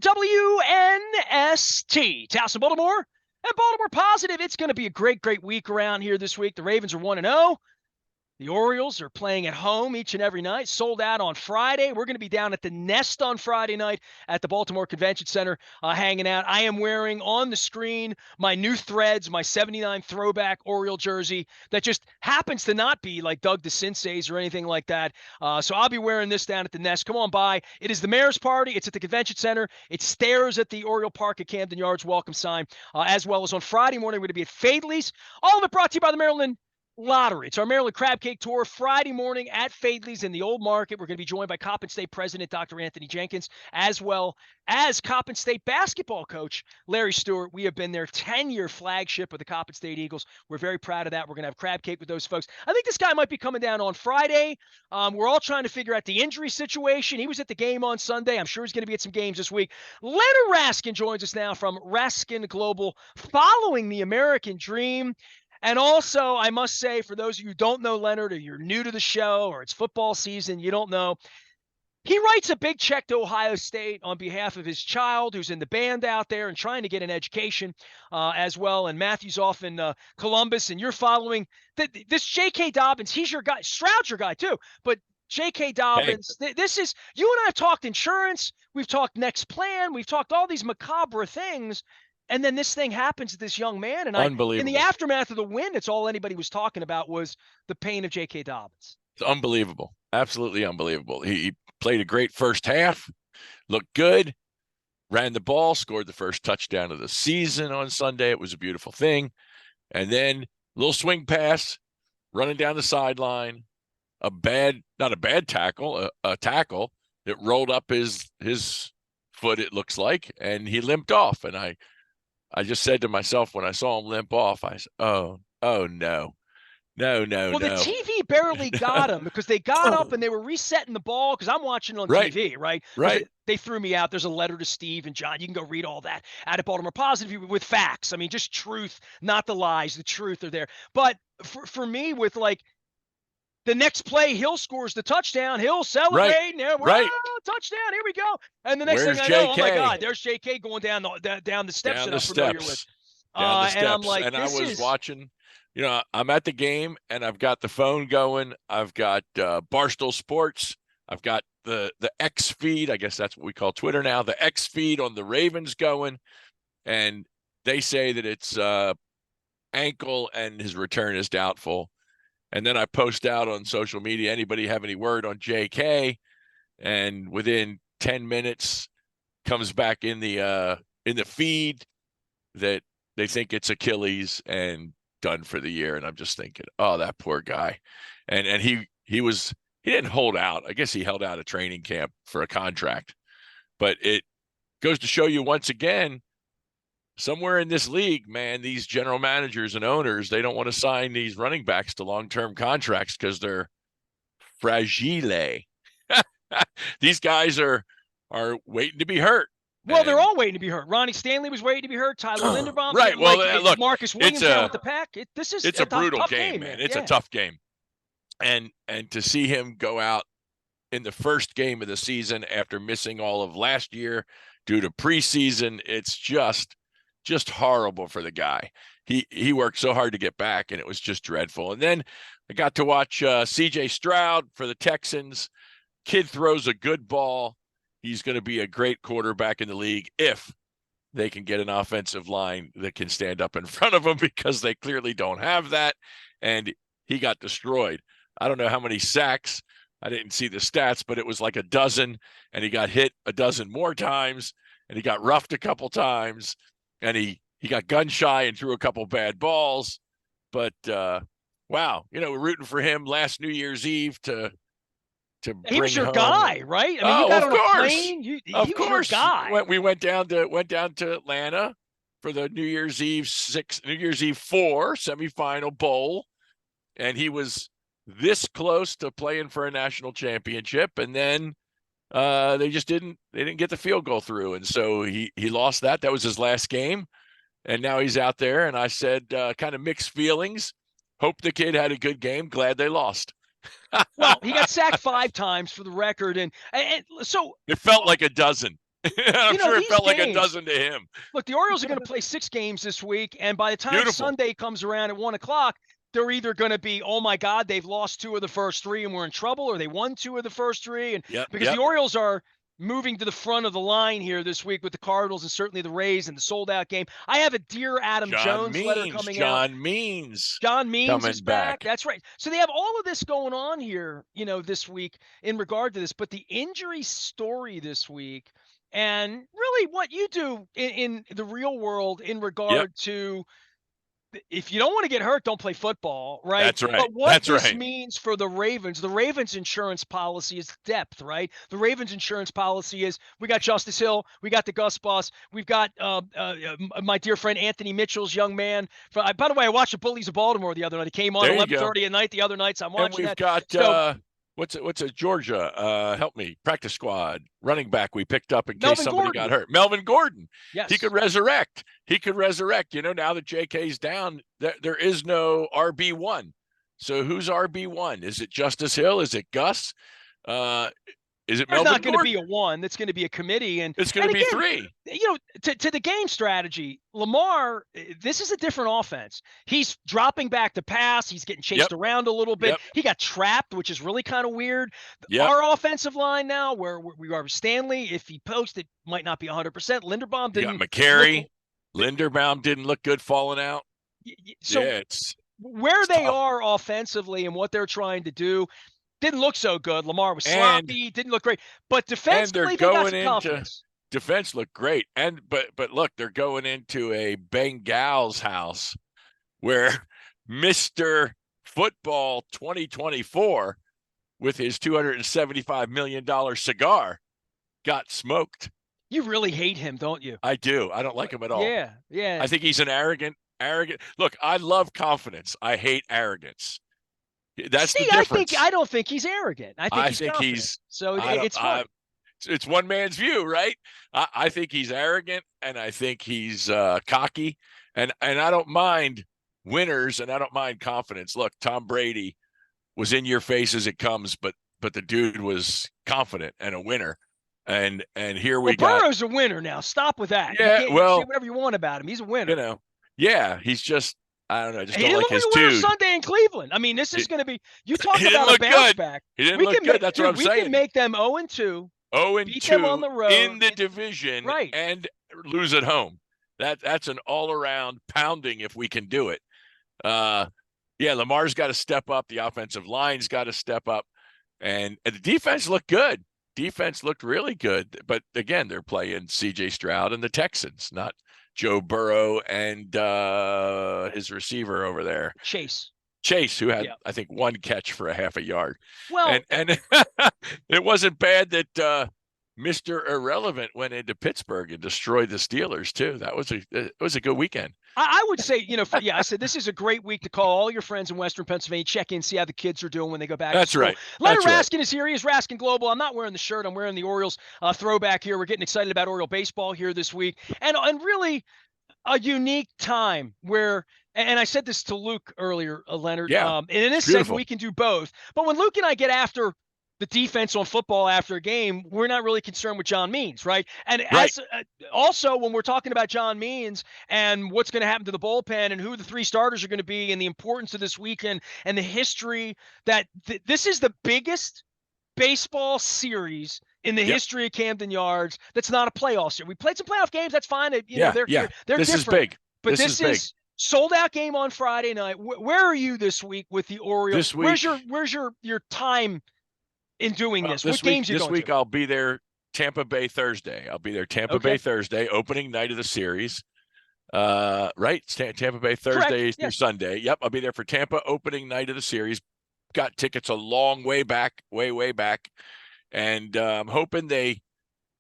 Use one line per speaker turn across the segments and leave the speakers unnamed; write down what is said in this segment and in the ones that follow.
WNST, Towson, Baltimore, and Baltimore Positive. It's going to be a great week around here this week. The Ravens are 1-0. The Orioles are playing at home each and every night. Sold out on Friday. We're going to be down at the Nest on Friday night at the Baltimore Convention Center hanging out. I am wearing on the screen my new Threads, my 79 throwback Oriole jersey that just happens to not be like Doug DeCinces or anything like that. So I'll be wearing this down at the Nest. Come on by. It is the Mayor's Party. It's at the Convention Center. It stares at the Oriole Park at Camden Yards welcome sign, as well as on Friday morning, we're going to be at Fadley's. All of it brought to you by the Maryland Lottery. It's our Maryland Crab Cake Tour Friday morning at Fadley's in the Old Market. We're going to be joined by Coppin State President Dr. Anthony Jenkins, as well as Coppin State basketball coach Larry Stewart. We have been their 10-year flagship of the Coppin State Eagles. We're very proud of that. We're going to have crab cake with those folks. I think this guy might be coming down on Friday. We're all trying to figure out the injury situation. He was at the game on Sunday. I'm sure he's going to be at some games this week. Leonard Raskin joins us now from Raskin Global, following the American Dream. And also, I must say, for those of you who don't know Leonard, or you're new to the show, or it's football season, you don't know, he writes a big check to Ohio State on behalf of his child who's in the band out there and trying to get an education as well. And Matthew's off in Columbus, and you're following this J.K. Dobbins. He's your guy. Stroud's your guy too. But J.K. Dobbins, this is – you and I have talked insurance. We've talked next plan. We've talked all these macabre things. And then this thing happens to this young man. And in the aftermath of the win, it's all anybody was talking about was the pain of J.K. Dobbins.
It's unbelievable. Absolutely unbelievable. He played a great first half, looked good, ran the ball, scored the first touchdown of the season on Sunday. It was a beautiful thing. And then a little swing pass, running down the sideline, not a bad tackle, a tackle that rolled up his foot, it looks like, and he limped off. And I just said to myself when I saw him limp off, I said, oh no. Well,
the TV barely got him because they got up and they were resetting the ball because I'm watching it on TV, right?
Right.
They threw me out. There's a letter to Steve and John. You can go read all that out at Baltimore Positive with facts. I mean, just truth, not the lies. The truth are there. But for me, with like the next play, Hill scores the touchdown. Hill celebrating.
Right.
Touchdown. Here we go. And the next thing I know, oh my God, there's JK going down the steps that I'm familiar with. And I'm like,
and I was watching. You know, I'm at the game and I've got the phone going. I've got Barstool Sports. I've got the X feed. I guess that's what we call Twitter now. The X feed on the Ravens going, and they say that it's ankle and his return is doubtful. And then I post out on social media, anybody have any word on JK? And within 10 minutes comes back in the feed that they think it's Achilles and done for the year. And I'm just thinking, oh, that poor guy. And he didn't hold out. I guess he held out a training camp for a contract. But it goes to show you once again, somewhere in this league, man, these general managers and owners, they don't want to sign these running backs to long-term contracts because they're fragile. These guys are waiting to be hurt.
Well, they're all waiting to be hurt. Ronnie Stanley was waiting to be hurt. Tyler Linderbaum.
Right. Well, look,
Marcus Williams down with the pack. It's
a brutal game,
man.
It's a tough game. And to see him go out in the first game of the season after missing all of last year due to preseason, it's just horrible for the guy. He worked so hard to get back, and it was just dreadful. And then I got to watch C.J. Stroud for the Texans. Kid throws a good ball. He's going to be a great quarterback in the league if they can get an offensive line that can stand up in front of him, because they clearly don't have that. And he got destroyed. I don't know how many sacks. I didn't see the stats, but it was like a dozen, and he got hit a dozen more times, and he got roughed a couple times, and he got gun shy and threw a couple bad balls. But wow, we're rooting for him last New Year's Eve to
he was your
home.
guy, right? I mean, you got on a plane. He
of
was
course.
Your guy.
We went down to Atlanta for the New Year's Eve 4 semifinal bowl, and he was this close to playing for a national championship, and then they didn't get the field goal through, and so he lost that. That was his last game, and now he's out there. And I said, kind of mixed feelings. Hope the kid had a good game. Glad they lost.
Well, he got sacked 5 times for the record, and so
it felt like a dozen. I'm sure it
these
felt like a
games,
dozen to him.
look, the Orioles are going to play 6 games this week, and by the time
Beautiful.
Sunday comes around at 1:00, they're either going to be, oh my God, they've lost 2 of the first 3 and we're in trouble, or they won 2 of the first 3, and
Yep.
because the Orioles are moving to the front of the line here this week with the Cardinals and certainly the Rays and the sold-out game. I have a Dear Adam Jones letter coming out. John Means is back. That's right. So they have all of this going on here, this week in regard to this. But the injury story this week, and really what you do in the real world in regard to, if you don't want to get hurt, don't play football, right?
That's right.
But what
That's
this
right.
means for the Ravens insurance policy is depth, right? The Ravens insurance policy is, we got Justice Hill, we got the Gus Bus, we've got my dear friend Anthony Mitchell's young man. By the way, I watched the Bullies of Baltimore the other night. He came on 11:30 at night the other nights. I'm watching
and we've
that.
got what's a Georgia? Help me, practice squad running back we picked up in case somebody got hurt. Melvin Gordon.
Yes,
he could resurrect. Now that JK's down, there is no RB1. So who's RB1? Is it Justice Hill? Is it Gus? Is it
There's
Melvin
not going to be
Gordon?
a 1. That's going to be a committee, and
it's going to be
again,
3.
To the game strategy, Lamar, this is a different offense. He's dropping back to pass. He's getting chased around a little bit. He got trapped, which is really kind of weird. Our offensive line now, where we are with Stanley, if he posted, might not be 100%. Linderbaum didn't.
You got McCary. Linderbaum didn't look good falling out.
So
it's
where they
tough.
are offensively and what they're trying to do didn't look so good. Lamar was sloppy, didn't look great. But defensively, they got some confidence.
Defense looked great. But look, they're going into a Bengals house where Mr. Football 2024 with his $275 million cigar got smoked.
You really hate him, don't you?
I do. I don't like him at all.
Yeah.
I think he's an arrogant. Look, I love confidence. I hate arrogance. That's the difference.
I don't think he's arrogant. I think he's so it's fun.
It's one man's view, right? I think he's arrogant, and I think he's cocky, and I don't mind winners, and I don't mind confidence. Look, Tom Brady was in your face as it comes, but the dude was confident and a winner. And here we got
Burrow's a winner now. Stop with that.
Yeah,
you say whatever you want about him. He's a winner.
He's just, I don't know. Just
he
don't
didn't
like his
look like a winner
dude.
Sunday in Cleveland. I mean, this is going to be. You talk about a bounce
good.
back.
He didn't look good. That's what I'm saying.
We can make them 0-2.
0-2
on the road
in the division,
right,
and lose at home. That's an all-around pounding if we can do it. Lamar's got to step up. The offensive line's got to step up, and the defense looked good. Defense looked really good, but again, they're playing C.J. Stroud and the Texans, not Joe Burrow and his receiver over there, Chase, who had I think 1 catch for a half a yard.
Well,
and it wasn't bad that Mr. Irrelevant went into Pittsburgh and destroyed the Steelers too. It was a good weekend.
I would say, I said this is a great week to call all your friends in Western Pennsylvania, check in, see how the kids are doing when they go back to school.
Right.
Leonard Raskin is here. He is Raskin Global. I'm not wearing the shirt. I'm wearing the Orioles throwback here. We're getting excited about Oriole baseball here this week. And really a unique time where, and I said this to Luke earlier, Leonard, and in this segment we can do both. But when Luke and I get after the defense on football after a game, we're not really concerned with John Means, right? And as also when we're talking about John Means and what's going to happen to the bullpen and who the 3 starters are going to be and the importance of this weekend and the history that this is the biggest baseball series in the history of Camden Yards. That's not a playoff series. We played some playoff games. That's fine. They're
this
different.
Is big.
But this is sold out game on Friday night. Where are you this week with the Orioles?
This week,
where's your time in doing this? What
week,
games you going to?
This week I'll be there Tampa Bay Thursday. Bay Thursday, opening night of the series. Right? Tampa Bay Thursday through Sunday. Yep, I'll be there for Tampa opening night of the series. Got tickets a long way back, way back. And I'm hoping they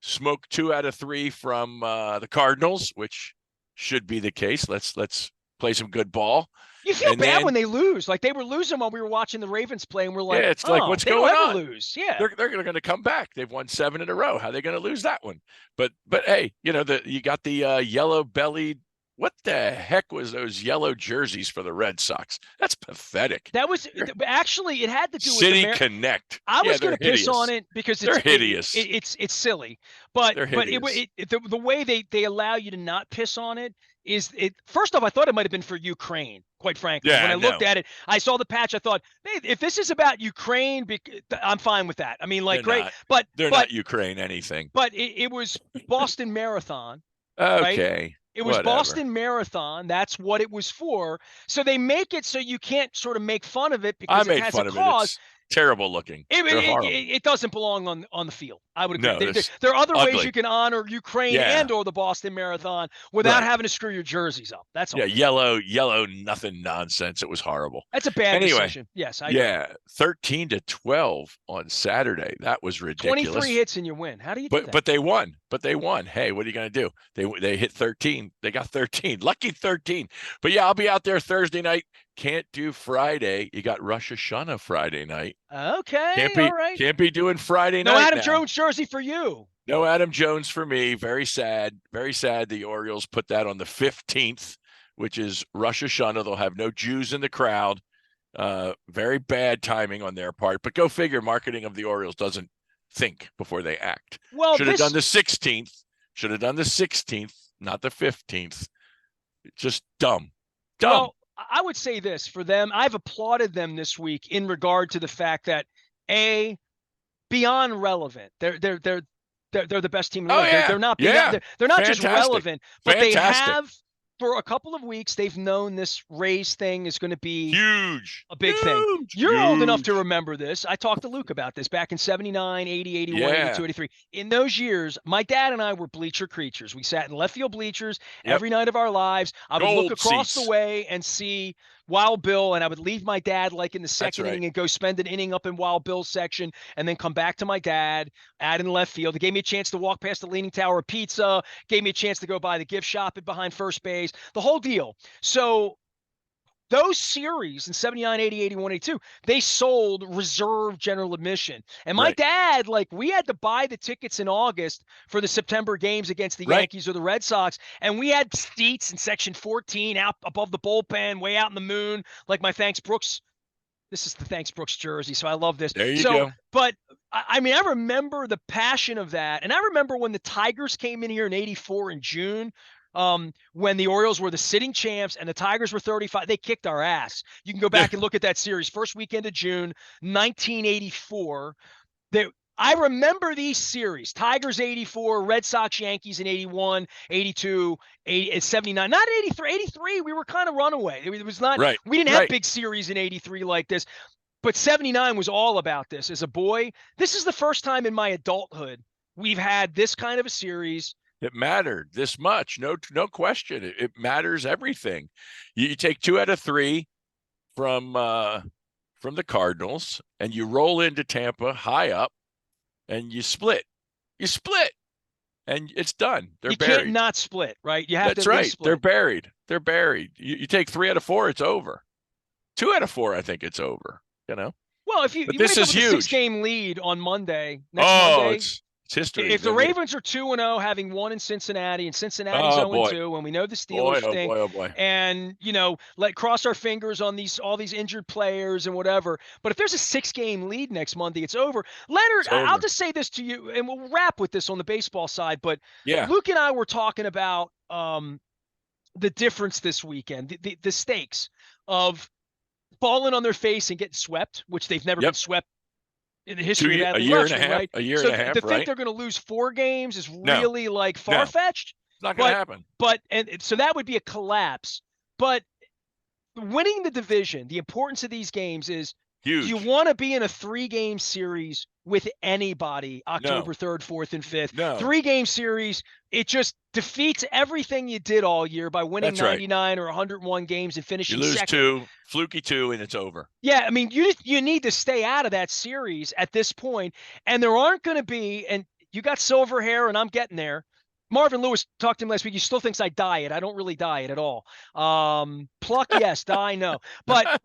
smoke 2 out of 3 from the Cardinals, which should be the case. Let's play some good ball.
You feel bad when they lose. Like they were losing while we were watching the Ravens play, and we're like,
it's like, what's going on?
Lose. Yeah,
they're going to come back. They've won 7 in a row. How are they going to lose that one? But hey, you got the yellow-bellied what the heck was those yellow jerseys for the Red Sox? That's pathetic.
That was actually, it had to do with
City Connect.
I
Yeah,
was going
they're
to piss on
hideous.
it because
They're hideous.
it's silly, but
They're hideous.
the way they allow you to not piss on it is it. First off, I thought it might have been for Ukraine. Quite frankly, when
Yeah,
I looked
no,
at it, I saw the patch. I thought, hey, if this is about Ukraine, I'm fine with that. I mean, like,
they're
great,
not.
but
They're
but
not Ukraine anything.
but it was Boston Marathon, right?
Okay,
It was
whatever.
Boston Marathon. That's what it was for. So they make it so you can't sort of make fun of it
I
because it
made
has a
fun of it.
cause.
It's terrible looking.
It,
They're
it,
horrible.
it, it doesn't belong on the field. I would agree.
No, this
There are other ways you
ugly.
can honor Ukraine
Yeah,
and or the Boston Marathon without
right.
having to screw your jerseys up. That's
Yeah,
all.
yellow, nothing nonsense. It was horrible.
That's a bad
Anyway,
decision. Yes, I agree.
yeah, 13-12 on Saturday. That was
23
ridiculous.
hits and you win. How do you do
But
that?
but they won. But they won. Hey, what are you going to do? They hit 13. They got 13. Lucky 13. But yeah, I'll be out there Thursday night. Can't do Friday. You got Rosh Hashanah Friday night.
Okay, all right.
Can't be doing Friday
No
night
Adam
now.
Jones jersey for you.
No Adam Jones for me. Very sad. Very sad. The Orioles put that on the 15th, which is Rosh Hashanah. They'll have no Jews in the crowd. Very bad timing on their part. But go figure, marketing of the Orioles doesn't think before they act.
Well,
Should have done the 16th. Should have done the 16th, not the 15th. Just dumb.
Well, I would say this for them. I've applauded them this week in regard to the fact that beyond relevant, they're the best team in the league.
Yeah.
They're not
Yeah.
they're not just
Fantastic.
relevant, but
Fantastic.
they have for a couple of weeks they've known this Rays thing is going to be
huge,
a big thing. You're
huge.
old enough to remember this. I talked to Luke about this back in 79, 80, 81, 82, 83. In those years, my dad and I were bleacher creatures. We sat in left field bleachers every night of our lives. I would look across the way and see Wild Bill, and I would leave my dad like in the second inning and go spend an inning up in Wild Bill's section and then come back to my dad out in left field. It gave me a chance to walk past the Leaning Tower of Pizza, gave me a chance to go by the gift shop behind first base, the whole deal. So those series in 79, 80, 81, 82, they sold reserve general admission. And my dad, like, we had to buy the tickets in August for the September games against the Yankees or the Red Sox. And we had seats in section 14 out above the bullpen, way out in the moon, like my Thanks Brooks. This is the Thanks Brooks jersey, so I love this.
There you go.
But I mean, I remember the passion of that. And I remember when the Tigers came in here in 84 in June, when the Orioles were the sitting champs and the Tigers were 35, they kicked our ass. You can go back and look at that series, first weekend of June, 1984. I remember these series, Tigers 84, Red Sox, Yankees in 81, 82, 79, not 83. 83, we were kind of runaway. It was not, we didn't have big series in 83 like this, but 79 was all about this. As a boy, this is the first time in my adulthood we've had this kind of a series.
It mattered this much. No question. It matters everything. You take 2 out of 3 from the Cardinals and you roll into Tampa high up and you split. You split and it's done. They're buried.
You can't not split, right? You have
That's
to
right.
split.
They're buried. They're buried. You take 3 out of 4, it's over. 2 out of 4, I think it's over, you know?
Well, if you
this is huge.
A 6-game lead on Monday, next Monday,
it's history.
If the Ravens are 2-0, having won in Cincinnati, and Cincinnati's 0-2, and we know the Steelers stink, and let cross our fingers on all these injured players and whatever. But if there's a 6-game lead next Monday, it's over. Leonard, I'll just say this to you, and we'll wrap with this on the baseball side. But Luke and I were talking about the difference this weekend, the stakes of falling on their face and getting swept, which they've never been swept in the history of
a year and a half,
right?
a year and a half,
to think they're going to lose 4 games is really like far-fetched.
It's not going to happen.
So that would be a collapse. But winning the division, the importance of these games is huge. Do you want to be in a 3-game series with anybody October 3rd, 4th, and 5th?
No.
3-game series, it just defeats everything you did all year by winning 99 or 101 games and finishing second.
You lose 2, fluky 2, and it's over.
Yeah, I mean, you need to stay out of that series at this point, and there aren't going to be, and you got silver hair, and I'm getting there. Marvin Lewis talked to him last week. He still thinks I diet. I don't really diet at all. Pluck, yes. Die, no. But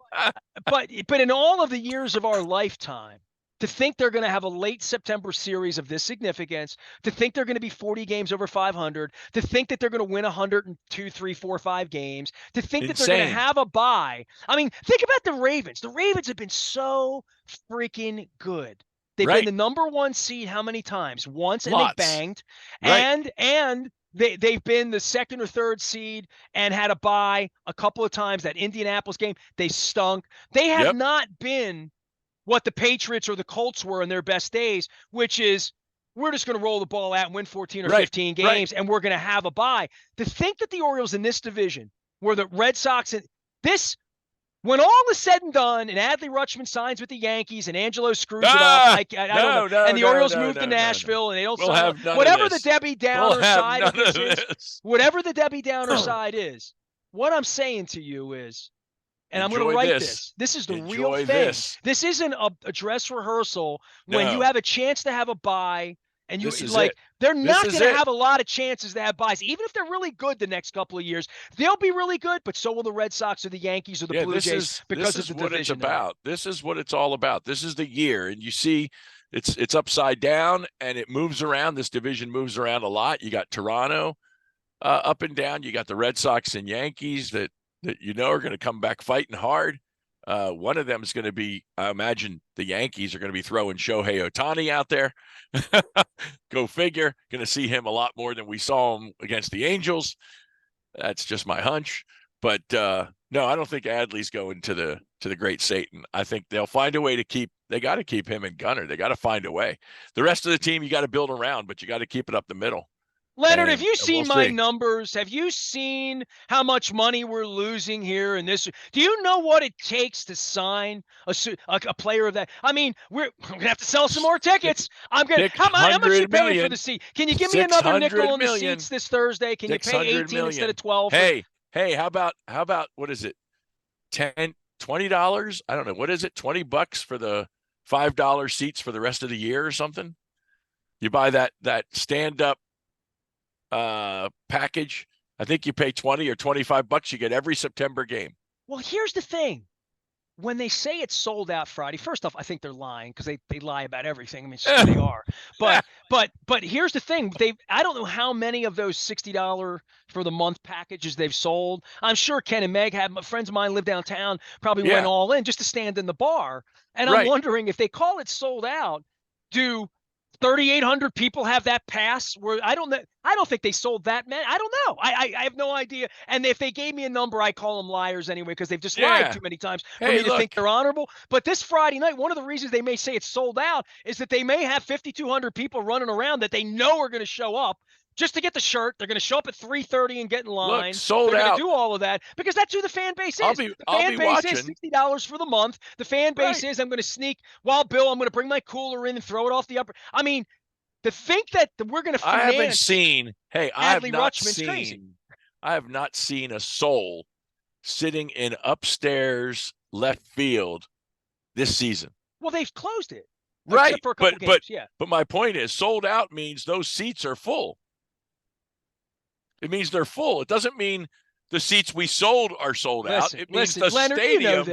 in all of the years of our lifetime, to think they're going to have a late September series of this significance, to think they're going to be 40 games over 500, to think that they're going to win 102, 3, 4, 5 games, to think that they're going to
Insane.
have a bye. I mean, think about the Ravens. The Ravens have been so freaking good. They've been
Right.
the number 1 seed how many times? Once, and they
Lots.
banged.
Right.
And they've been the 2nd or 3rd seed and had a bye a couple of times. That Indianapolis game, they stunk. They have
Yep.
not been what the Patriots or the Colts were in their best days, which is we're just going to roll the ball out and win 14 or 15 games, and we're going to have a bye. To think that the Orioles in this division, where the Red Sox, when all is said and done, and Adley Rutschman signs with the Yankees, and Angelo screws it up, I don't know.
No,
and the Orioles move to Nashville, and they don't
We'll
sign.
have none
Whatever
of
the
this.
Debbie Downer side of this is, whatever the Debbie Downer
Oh.
side is, what I'm saying to you is, and I'm going to
Enjoy
write
this.
this is the
Enjoy
real thing.
this.
Isn't a dress rehearsal when you
No.
have a chance to have a bye. And you
This is
like
it.
they're not
This is
going to
it.
have a lot of chances to have buys, even if they're really good the next couple of years. They'll be really good, but so will the Red Sox or the Yankees or the Blue Jays because of the
what
division.
It's about. This is what it's all about. This is the year, and you see, it's upside down and it moves around. This division moves around a lot. You got Toronto up and down. You got the Red Sox and Yankees that are going to come back fighting hard. One of them is going to be, I imagine the Yankees are going to be throwing Shohei Ohtani out there. Go figure. Going to see him a lot more than we saw him against the Angels. That's just my hunch. But no, I don't think Adley's going to the great Satan. I think they'll find a way to they got to keep him and Gunnar. They got to find a way. The rest of the team, you got to build around, but you got to keep it up the middle.
Leonard, have you seen my numbers? Have you seen how much money we're losing here in this? Do you know what it takes to sign a player of that? I mean, we're going to have to sell some more tickets. I'm going to. How much are you paying for the seat? Can you give me another nickel on the seats this Thursday? Can you pay 18 instead of 12?
Hey, how about what is it? $10, $20? I don't know. What is it? $20 for the $5 seats for the rest of the year or something? You buy that stand-up package. I think you pay $20 or $25. You get every September game.
Well, here's the thing. When they say it's sold out Friday, first off, I think they're lying because they lie about everything. I mean, they are. But here's the thing. I don't know how many of those $60 for the month packages they've sold. I'm sure Ken and Meg friends of mine live downtown, probably went all in just to stand in the bar. And I'm wondering if they call it sold out, do 3,800 people have that pass? Where I don't think they sold that many. I don't know. I have no idea. And if they gave me a number, I call them liars anyway because they've just lied too many times for me to think they're honorable. But this Friday night, one of the reasons they may say it's sold out is that they may have 5,200 people running around that they know are going to show up just to get the shirt. They're going to show up at 3:30 and get in line.
Look, sold
They're
out.
going to do all of that because that's who the fan base is. The fan base is $60 for the month. The fan base is I'm going to sneak I'm going to bring my cooler in and throw it off the upper. I mean, to think that we're going to finance
I haven't seen. Hey, I have not seen.
Crazy.
I have not seen a soul sitting in upstairs left field this season.
Well, they've closed it.
Right.
Except for a couple games.
But my point is sold out means those seats are full. It means they're full. It doesn't mean the seats we sold are sold out. It means the
Leonard,
stadium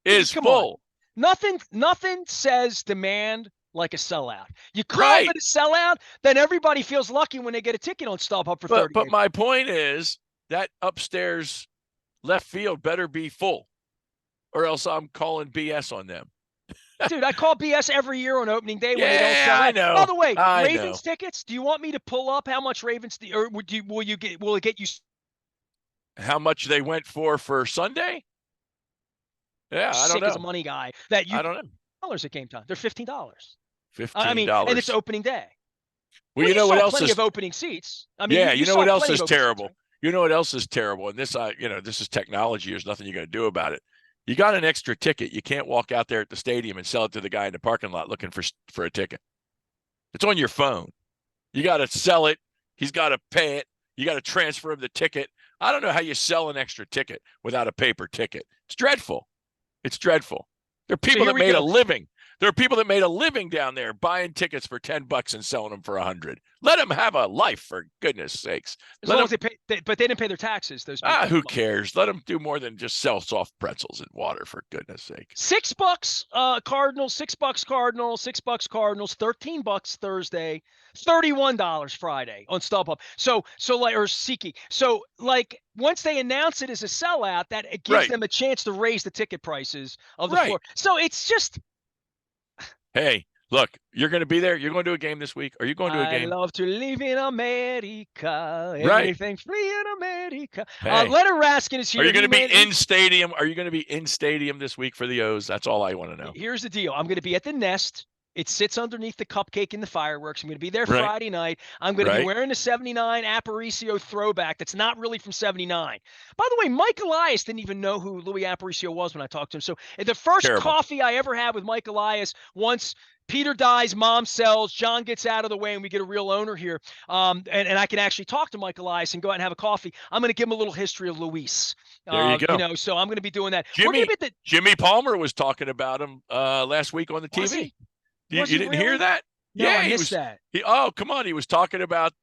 is
On.
full.
Nothing says demand like a sellout. You call it a sellout, then everybody feels lucky when they get a ticket on StubHub for 30
But my point is that upstairs left field better be full, or else I'm calling BS on them.
Dude, I call BS every year on opening day when they don't sell out.
I know.
By the way, Ravens tickets, do you want me to pull up how much Ravens or will it get you
how much they went for Sunday? Yeah, I don't know.
As a money guy that
I don't know.
Dollars at game time. They're $15.
$15.
I mean, and it's opening day.
Well, you know what else is
of opening seats. I mean,
you know what else is terrible.
Seats, right?
You know what else is terrible, and this, this is technology. There's nothing you're going to do about it. You got an extra ticket. You can't walk out there at the stadium and sell it to the guy in the parking lot looking for a ticket. It's on your phone. You got to sell it. He's got to pay it. You got to transfer him the ticket. I don't know how you sell an extra ticket without a paper ticket. It's dreadful. It's dreadful. There are people that made a living. There are people that made a living down there buying tickets for $10 and selling them for $100. Let them have a life, for goodness sakes.
As long as they pay, but they didn't pay their taxes. Those people.
Who cares? Let them do more than just sell soft pretzels and water, for goodness sake.
$6 Cardinals, $6 Cardinals, $6 Cardinals, $13 Thursday, $31 Friday on StubHub. So like, or SeatGeek. So like, once they announce it as a sellout, that it gives them a chance to raise the ticket prices of the floor. So it's just,
hey, look, you're going to be there. You're going to do a game this week. Are you going to a game?
I love to live in America. Everything's free in America.
Hey,
Leonard Raskin is here.
Are you going to be in stadium? Are you going to be in stadium this week for the O's? That's all I want to know.
Here's the deal. I'm going to be at the Nest. It sits underneath the cupcake and the fireworks. I'm going to be there Friday night. I'm going to be wearing the 79 Aparicio throwback that's not really from 79. By the way, Mike Elias didn't even know who Louis Aparicio was when I talked to him. So the first coffee I ever had with Mike Elias, once Peter dies, mom sells, John gets out of the way, and we get a real owner here. And I can actually talk to Mike Elias and go out and have a coffee. I'm going to give him a little history of Luis.
There you go.
So I'm going to be doing that.
Jimmy Palmer was talking about him last week on the TV. You didn't hear that?
No, I missed that.
Come on. He was talking about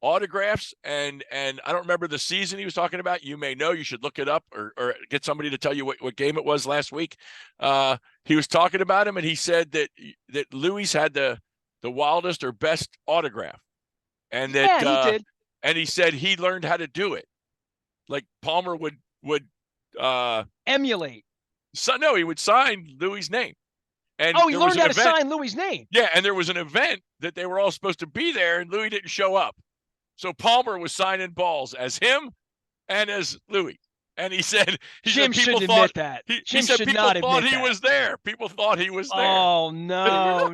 autographs, and I don't remember the season he was talking about. You may know. You should look it up or get somebody to tell you what game it was last week. He was talking about him, and he said that Luis had the wildest or best autograph, and that
he did.
And he said he learned how to do it, like Palmer would
emulate.
So no, he would sign Luis' name. And
he learned how to sign Louis' name.
Yeah, and there was an event that they were all supposed to be there, and Louis didn't show up. So Palmer was signing balls as him and as Louis. And he said,
Jim shouldn't admit that.
He said people thought he was there. People thought he was there.
Oh, no.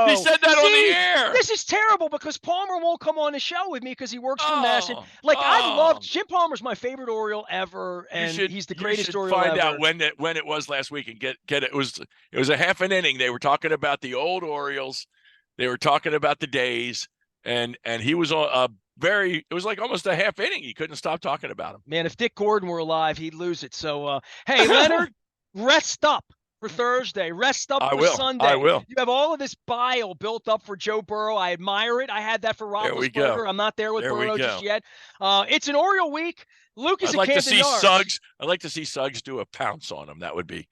He said that on the air.
This is terrible because Palmer won't come on the show with me because he works for National. I love Jim Palmer's my favorite Oriole ever, and he's the greatest Oriole ever.
Find out when it was last week and get it. It was a half an inning. They were talking about the old Orioles. They were talking about the days, and he was it was like almost a half inning. He couldn't stop talking about him.
Man, if Dick Gordon were alive, he'd lose it. So, hey, Leonard, rest up for Thursday. Rest up for Sunday.
I will.
You have all of this bile built up for Joe Burrow. I admire it. I had that for Roethlisberger. I'm not there with Burrow just yet. It's an Oriole week. Luke is at Camden Yards.
I'd like to see Suggs do a pounce on him. That would be.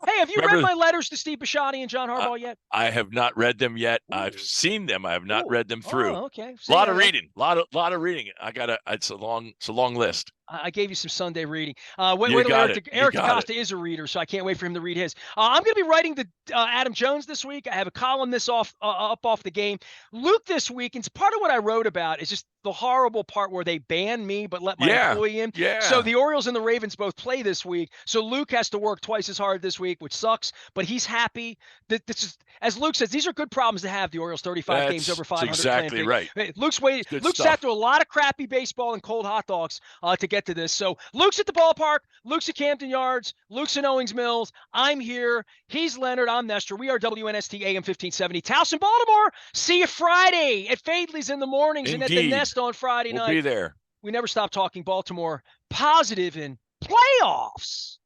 Hey, have you read my letters to Steve Bisciotti and John Harbaugh yet?
I have not read them yet. Ooh. I've seen them. I have not read them through.
Oh, okay.
A lot of reading. Lot of reading. It's a long list.
I gave you some Sunday reading. Eric DeCosta is a reader, so I can't wait for him to read his. I'm going to be writing the Adam Jones this week. I have a column up off the game. Luke this week, and part of what I wrote about is just the horrible part where they ban me but let my employee in.
Yeah.
So the Orioles and the Ravens both play this week. So Luke has to work twice as hard this week, which sucks. But he's happy. That this is, as Luke says, these are good problems to have. The Orioles 35 games over 500.
That's exactly right.
Luke's sat through a lot of crappy baseball and cold hot dogs to get to this. So Luke's at the ballpark. Luke's at Camden Yards. Luke's in Owings Mills. I'm here. He's Leonard. I'm Nestor. We are WNST AM 1570. Towson, Baltimore. See you Friday at Fadley's in the mornings.
Indeed.
And at the Nest on Friday night.
We'll be there.
We never stop talking Baltimore. Positive in playoffs.